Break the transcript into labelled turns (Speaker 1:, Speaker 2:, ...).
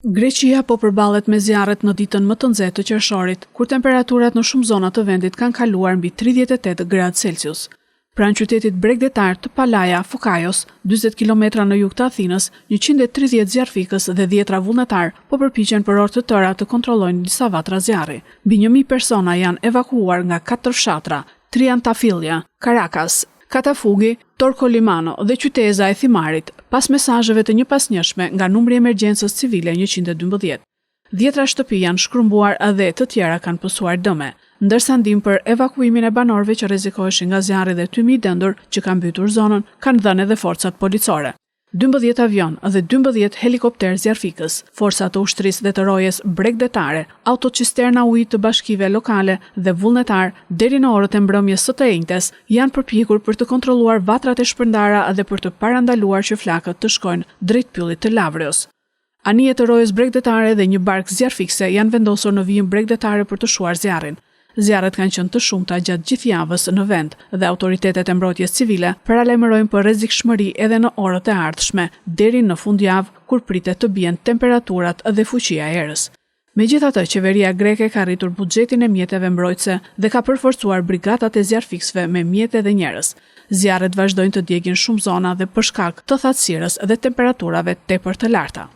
Speaker 1: Greqia po përballet me zjarret në ditën më të nxehtë të qershorit, kur temperaturat në shumë zona të vendit kanë kaluar mbi 38 gradë Celsius. Pranë qytetit bregdetar të Palaja, Fokajos, 40 km në jug të Athinës, 130 zjarrfikës dhe 10 vullnetar po përpiqen për orë të tëra të kontrollojnë disa vatra zjarri. Mbi 1000 persona janë evakuuar nga 4 fshatra: Triantafyllia, Karakas, Katafugi, Torkolimano dhe qyteza e Thimarit, pas mesazheve të njëpasnjëshme nga numri i emergjencës civile 112. 10 shtëpi janë shkrumbuar dhe të tjera kanë pësuar dëme, ndërsa ndihmë për evakuimin e banorëve që rrezikoheshin nga zjarri dhe tymi i dendur që ka mbytur zonën kanë dhënë edhe forcat policore. 12 avion dhe 12 helikopter zjarrfikës, forcat të ushtrisë dhe të rojes bregdetare, autocisterna ujit të bashkive lokale dhe vullnetar deri në orët e mbrëmjes së të enjtes janë përpjekur për të kontrolluar vatrat e shpërndara dhe për të parandaluar që flakët të shkojnë drejt pyllit të Lavrios. Anijet të rojës bregdetare dhe një barkë zjarrfikse janë vendosur në vijën bregdetare për të shuar zjarrin. Zjarret kanë qenë të shumta gjatë gjithë javës në vend dhe autoritetet e mbrojtjes civile paralajmërojnë për rrezikshmëri edhe në orët e ardhshme, deri në fundjavë kur pritet të bien temperaturat dhe fuqia e erës. Megjithatë, qeveria greke ka rritur buxhetin e mjeteve mbrojtëse dhe ka përforcuar brigadat e zjarrfiksve me mjete dhe njerëz. Zjarret vazhdojnë të djegin shumë zona dhe për shkak të thatësirës dhe temperaturave tepër të larta.